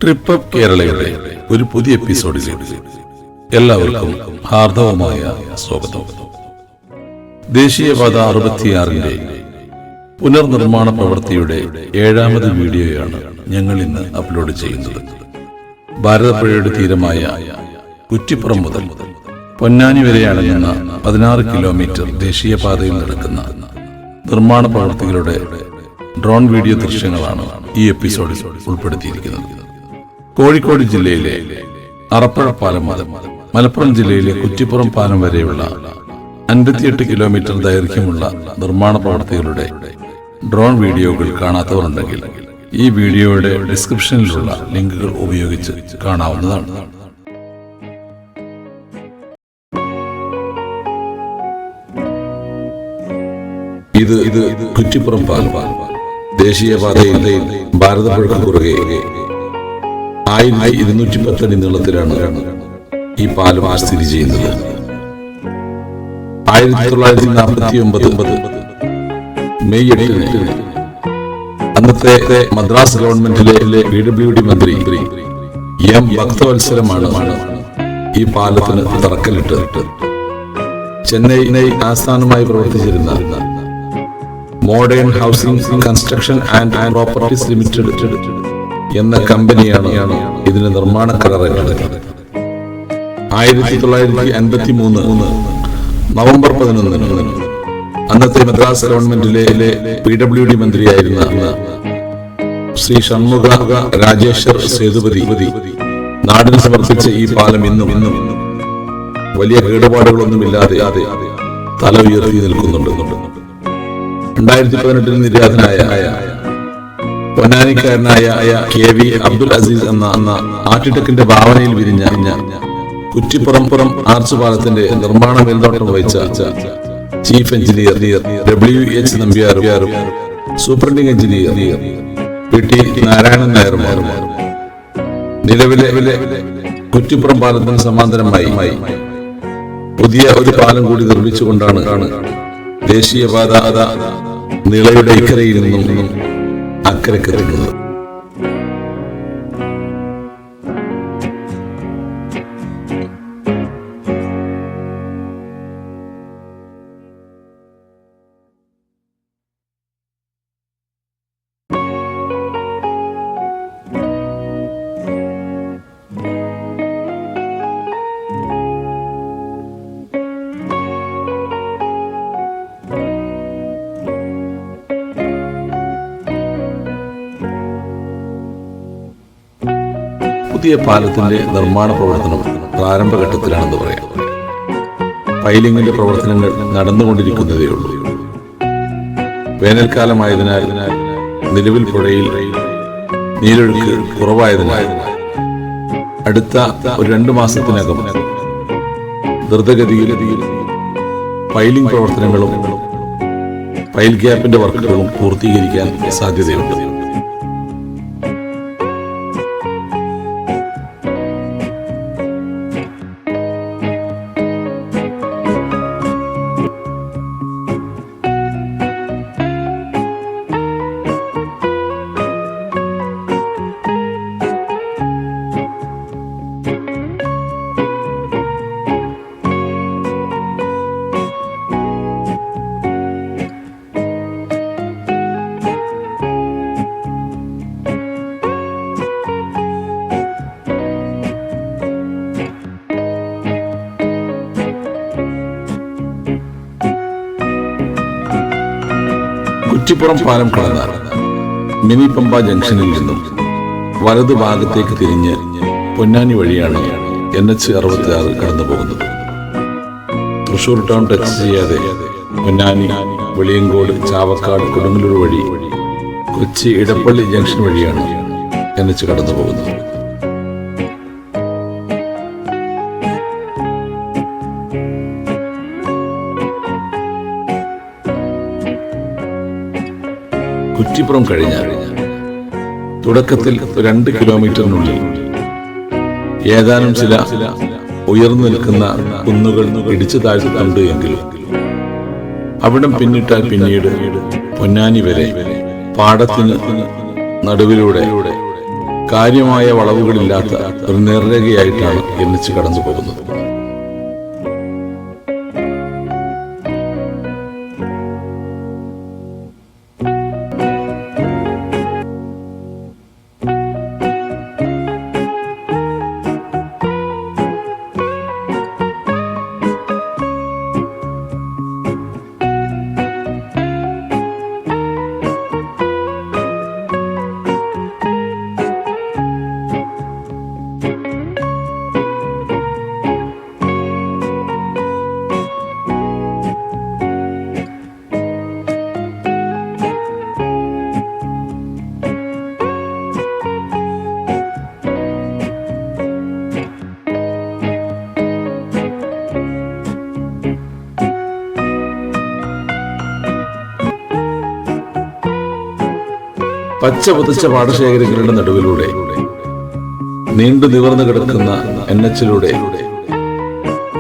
Trip up കേരളയുടെ ഒരു പുതിയ എപ്പിസോഡിലേക്ക് എല്ലാവർക്കും ഹാർദവമായ സ്വാഗതം. ദേശീയപാത 66-ന്റെ പുനർനിർമ്മാണ പ്രവൃത്തിയുടെ 7ാമത് വീഡിയോയാണ് ഞങ്ങൾ ഇന്ന് അപ്ലോഡ് ചെയ്യുന്നത്. ഭാരതപ്പുഴയുടെ തീരമായ കുറ്റിപ്പുറം മുതൽ പൊന്നാനി വരെ അടങ്ങുന്ന 16 കിലോമീറ്റർ ദേശീയപാതയിൽ നടക്കുന്ന നിർമ്മാണ പ്രവൃത്തികളുടെ ഡ്രോൺ വീഡിയോ ദൃശ്യങ്ങളാണ് ഈ എപ്പിസോഡിൽ ഉൾപ്പെടുത്തിയിരിക്കുന്നത്. കോഴിക്കോട് ജില്ലയിലെ അറപ്പുഴ പാലം മുതൽ മലപ്പുറം ജില്ലയിലെ കുറ്റിപ്പുറം പാലം വരെയുള്ള 58 കിലോമീറ്റർ ദൈർഘ്യമുള്ള നിർമ്മാണ പ്രവൃത്തികളുടെ ഡ്രോൺ വീഡിയോകൾ കാണാത്തവരുണ്ടെങ്കിൽ ഈ വീഡിയോയുടെ ഡിസ്ക്രിപ്ഷനിലുള്ള ലിങ്കുകൾ ഉപയോഗിച്ച് കാണാവുന്നതാണ്. ഇത് കുറ്റിപ്പുറം പാലം. ദേശീയപാതയിലെ ഭാരതപ്പുഴക്ക് കുറുകെ 1210 അടി നീളത്തിലാണ് ഈ പാലം സ്ഥിതി ചെയ്യുന്നത്. 1949 മെയ് 8 അന്നത്തെ മദ്രാസ് ഗവൺമെന്റിലെ PWD മന്ത്രി എം ഭക്തവത്സലമാണ് ഈ പാലത്തിന് തറക്കല്ലിട്ട്. ചെന്നൈ ആസ്ഥാനമായി പ്രവർത്തിച്ചിരുന്ന modern housing construction and properties limited എന്ന കമ്പനിയാണ് ഇതിന് നിർമ്മാണ കരാറേറ്റത്. 1953 നവംബർ 11 അന്നത്തെ മദ്രാസ് ഗവൺമെന്റിലെ PWD മന്ത്രിയായിരുന്ന ശ്രീ ഷൺമുഖ രാജേശ്വർ സേതുപതി നാടിന് സമർപ്പിച്ച ഈ പാലം ഇന്നും വലിയ കേടുപാടുകളൊന്നുമില്ലാതെ തല ഉയർത്തി നിൽക്കുന്നുണ്ട്. 2018 നിര്യാതനായ പൊന്നാനിക്കാരനായ KV അബ്ദുൽ അസീസ് എന്ന ആർക്കിടെക്ടിന്റെ ഭാവനയിൽ വിരിഞ്ഞ കുറ്റിപ്പുറം ആർച്ച് പാലത്തിന്റെ നിർമ്മാണ മേൽനോട്ടം വഹിച്ച ചീഫ് എഞ്ചിനീയർ WH നമ്പ്യാരും സൂപ്രണ്ടിംഗ് എഞ്ചിനീയർ PT നാരായണൻ നായരും നിലവിലെ കുറ്റിപ്പുറം പാലത്തിന് സമാന്തരമായി പുതിയ ഒരു പാലം കൂടി നിർമ്മിച്ചുകൊണ്ടാണ് ദേശീയപാത നിളയുടെ ഇക്കരയിൽ നിന്നും അക്കരക്കെത്തുന്നത്. പുതിയ പാലത്തിന്റെ നിർമ്മാണ പ്രവർത്തനം പ്രാരംഭഘട്ടത്തിലാണെന്ന് പറയാം. പൈലിങ്ങിന്റെ പ്രവർത്തനങ്ങൾ നടന്നുകൊണ്ടിരിക്കുന്നതേയുള്ളൂ. വേനൽക്കാലമായതിനാൽ നിലവിൽ പുഴയിൽ നീരൊഴുക്ക് കുറവായതിനാൽ അടുത്ത ഒരു 2 മാസത്തിനകം ദ്രുതഗതിയിൽ പൈലിംഗ് പ്രവർത്തനങ്ങളും പൈൽ ഗ്യാപ്പിന്റെ വർക്കുകളും പൂർത്തീകരിക്കാൻ സാധ്യതയുണ്ട്. കുറ്റിപ്പുറം പാലം കടന്നാൽ മിനി പമ്പ ജംഗ്ഷനിൽ നിന്നും വലതു ഭാഗത്തേക്ക് തിരിഞ്ഞ് പൊന്നാനി വഴിയാണ് NH-66 കടന്നു പോകുന്നത്. തൃശൂർ ടൗൺ ടച്ച് ചെയ്യാതെ പൊന്നാനി, വെളിയങ്കോട്, ചാവക്കാട്, കൊടുങ്ങല്ലൂർ വഴി കൊച്ചി ഇടപ്പള്ളി ജംഗ്ഷൻ വഴിയാണ് NH കടന്നു പോകുന്നത്. കുറ്റിപ്പുറം കഴിഞ്ഞാൽ തുടക്കത്തിൽ 2 കിലോമീറ്ററിനുള്ളിൽ ഏതാനും ചില ഉയർന്നു നിൽക്കുന്ന കുന്നുകൾ ഇടിച്ചു താഴ്ത്തിട്ടുണ്ട് എങ്കിലും അവിടം പിന്നിട്ടാൽ പിന്നീട് പൊന്നാനി വരെ പാടത്തിന് നടുവിലൂടെ കാര്യമായ വളവുകളില്ലാത്ത ഒരു നേർരേഖയായിട്ടാണ് NH കടന്നു പോകുന്നത്. പച്ച പുതച്ച പാടശേഖരങ്ങളുടെ നടുവിലൂടെ നീണ്ടു നിവർന്നു കിടക്കുന്ന NH-ലൂടെ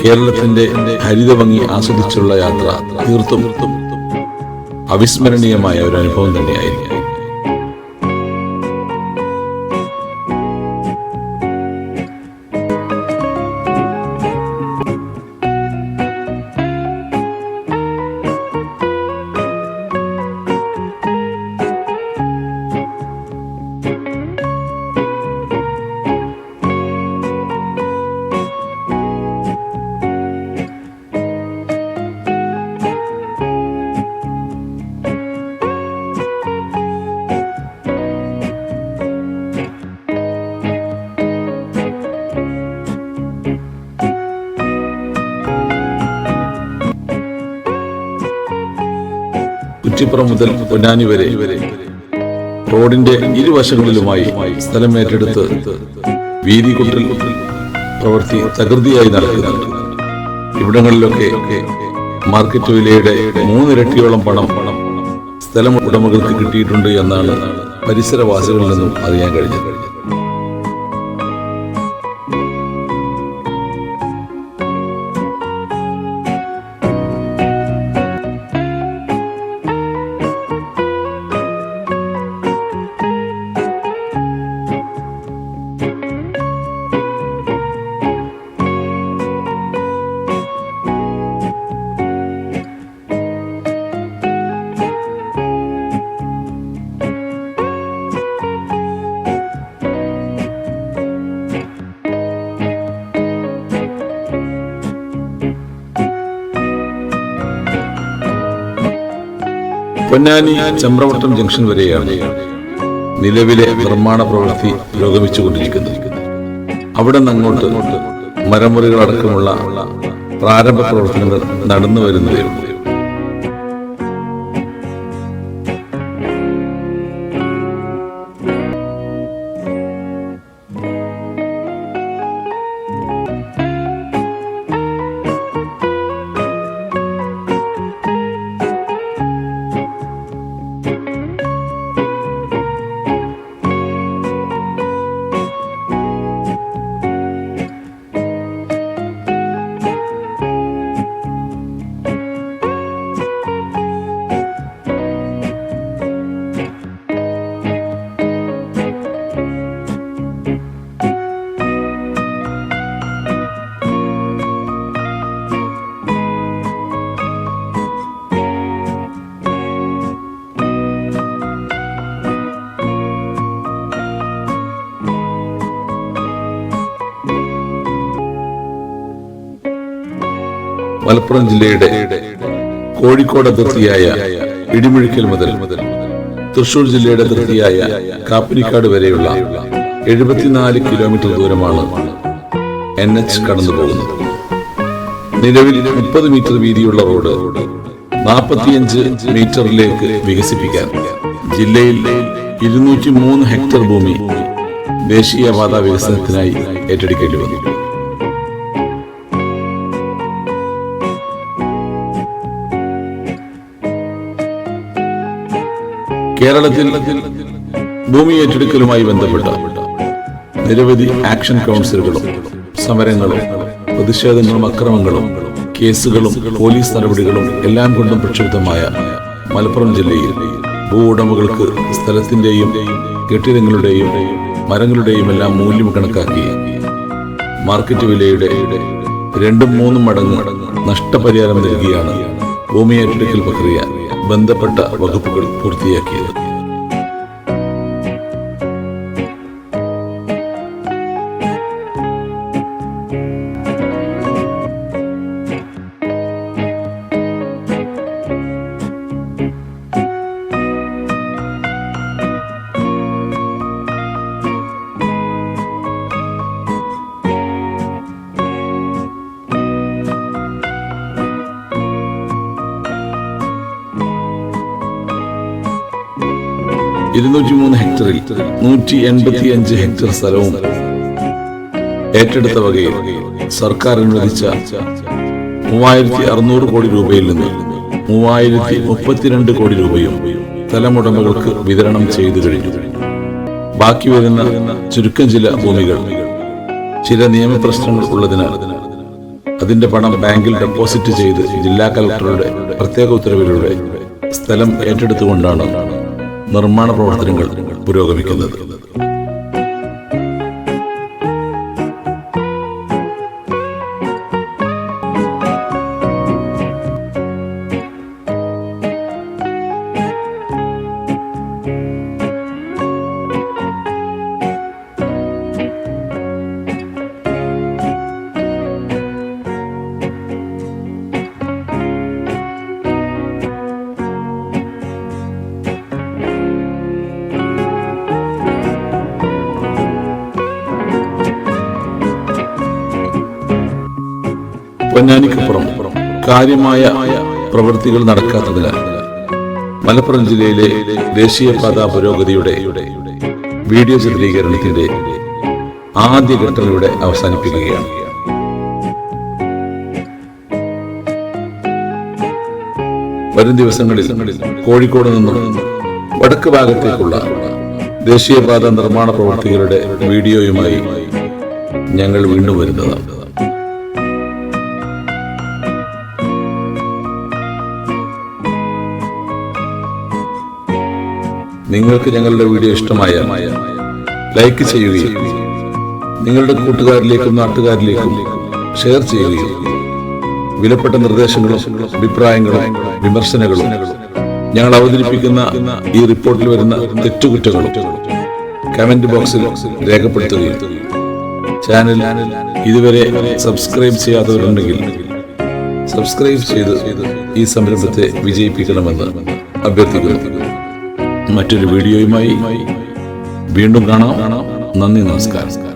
കേരളത്തിന്റെ ഹരിതഭംഗി ആസ്വദിച്ചുള്ള യാത്ര തീർത്തും അവിസ്മരണീയമായ ഒരു അനുഭവം തന്നെയായിരുന്നു. കുറ്റിപ്പുറം മുതൽ പൊന്നാനി വരെ റോഡിന്റെ ഇരുവശങ്ങളിലുമായി സ്ഥലം ഏറ്റെടുത്ത് വീതികൂട്ടൽ പ്രവൃത്തി തകൃതിയായി നടക്കുന്നുണ്ട്. ഇവിടങ്ങളിലൊക്കെ മാർക്കറ്റ് വിലയുടെ 3 ഇരട്ടിയോളം പണം സ്ഥലം ഉടമകൾക്ക് കിട്ടിയിട്ടുണ്ട് എന്നാണ് പരിസരവാസികളിൽ നിന്നും അറിയാൻ കഴിഞ്ഞത്. പൊന്നാനി ചമ്രവട്ടം ജംഗ്ഷൻ വരെയാണ് നിലവിലെ നിർമ്മാണ പ്രവൃത്തി പുരോഗമിച്ചുകൊണ്ടിരിക്കുന്നത്. അവിടെ നിന്നങ്ങോട്ട് മരമുറികളടക്കമുള്ള പ്രാരംഭ പ്രവർത്തനങ്ങൾ നടന്നു വരുന്നതേയുള്ളൂ. മലപ്പുറം ജില്ലയുടെ കോഴിക്കോട് അതിർത്തിയായ ഇടിമുഴിക്കൽ മുതൽ തൃശൂർ ജില്ലയുടെ അതിർത്തിയായ കാപ്പിനിക്കാട് വരെയുള്ള 74 കിലോമീറ്റർ ദൂരമാണ് NH കടന്നു പോകുന്നത്. നിലവിൽ 30 മീറ്റർ വീതിയുള്ള റോഡ് 45 മീറ്ററിലേക്ക് വികസിപ്പിക്കാൻ ജില്ലയിൽ 203 ഹെക്ടർ ഭൂമി ദേശീയപാത വികസനത്തിനായി ഏറ്റെടുക്കേണ്ടി വന്നു. കേരളത്തിൽ ഭൂമി ഏറ്റെടുക്കലുമായി ബന്ധപ്പെട്ട നിരവധി ആക്ഷൻ കൗൺസിലുകളും സമരങ്ങളും പ്രതിഷേധങ്ങളും അക്രമങ്ങളും കേസുകളും പോലീസ് നടപടികളും എല്ലാം കൊണ്ടും പ്രക്ഷുബ്ധമായ മലപ്പുറം ജില്ലയിൽ ഭൂ ഉടമകൾക്ക് സ്ഥലത്തിന്റെയും കെട്ടിടങ്ങളുടെയും മരങ്ങളുടെയും എല്ലാം മൂല്യം കണക്കാക്കി മാർക്കറ്റ് വിലയുടെ 2-3 മടങ്ങ് നഷ്ടപരിഹാരം നൽകിയാണ് ഭൂമി ഏറ്റെടുക്കൽ പ്രക്രിയ ബന്ധപ്പെട്ട വകുപ്പുകൾ പൂർത്തിയാക്കിയത്. ഹെക്ടറിൽ 185 ഹെക്ടർ സ്ഥലവും ഏറ്റെടുത്ത വകയിൽ സർക്കാർ അനുവദിച്ച 3600 കോടി രൂപയിൽ നിന്ന് 3032 കോടി രൂപയും സ്ഥലമുടമകൾക്ക് വിതരണം ചെയ്തു കഴിഞ്ഞു. ബാക്കി വരുന്ന ചുരുക്കം ചില ഭൂമികൾ ചില നിയമപ്രശ്നങ്ങൾ ഉള്ളതിനാൽ അതിന്റെ പണം ബാങ്കിൽ ഡെപ്പോസിറ്റ് ചെയ്ത് ജില്ലാ കലക്ടറുടെ പ്രത്യേക ഉത്തരവിലൂടെ സ്ഥലം ഏറ്റെടുത്തുകൊണ്ടാണ് നിർമ്മാണ പ്രവർത്തനങ്ങൾ പുരോഗമിക്കുന്നത്. പൊന്നാനിക്കപ്പുറം കാര്യമായ പ്രവൃത്തികൾ നടക്കാത്തതിനാൽ മലപ്പുറം ജില്ലയിലെ ദേശീയപാത പുരോഗതിയുടെ വീഡിയോ ചിത്രീകരണത്തിന്റെ ആദ്യഘട്ടം ഇവിടെ അവസാനിപ്പിക്കുകയാണ്. വരും ദിവസങ്ങളിൽ കോഴിക്കോട് നിന്നും വടക്ക് ഭാഗത്തേക്കുള്ള ദേശീയപാത നിർമ്മാണ പ്രവൃത്തികളുടെ വീഡിയോയുമായി ഞങ്ങൾ വീണ്ടും വരുന്നതാണ്. നിങ്ങൾക്ക് ഞങ്ങളുടെ വീഡിയോ ഇഷ്ടമായാൽ ലൈക്ക് ചെയ്യുകയും നിങ്ങളുടെ കൂട്ടുകാരിലേക്കും നാട്ടുകാരിലേക്കും ഷെയർ ചെയ്യുകയും വിലപ്പെട്ട നിർദ്ദേശങ്ങളും അഭിപ്രായങ്ങളും വിമർശനങ്ങളും ഞങ്ങൾ അവതരിപ്പിക്കുന്ന ഈ റിപ്പോർട്ടിൽ വരുന്ന തെറ്റുകുറ്റങ്ങളും കമന്റ് ബോക്സിൽ രേഖപ്പെടുത്തുകയും ചാനൽ ഇതുവരെ സബ്സ്ക്രൈബ് ചെയ്യാത്തവരുണ്ടെങ്കിൽ സബ്സ്ക്രൈബ് ചെയ്ത് ഈ സംരംഭത്തെ വിജയിപ്പിക്കണമെന്ന് അഭ്യർത്ഥിക്കുന്നു. മറ്റൊരു വീഡിയോയുമായി വീണ്ടും കാണാം. നന്ദി, നമസ്കാരം.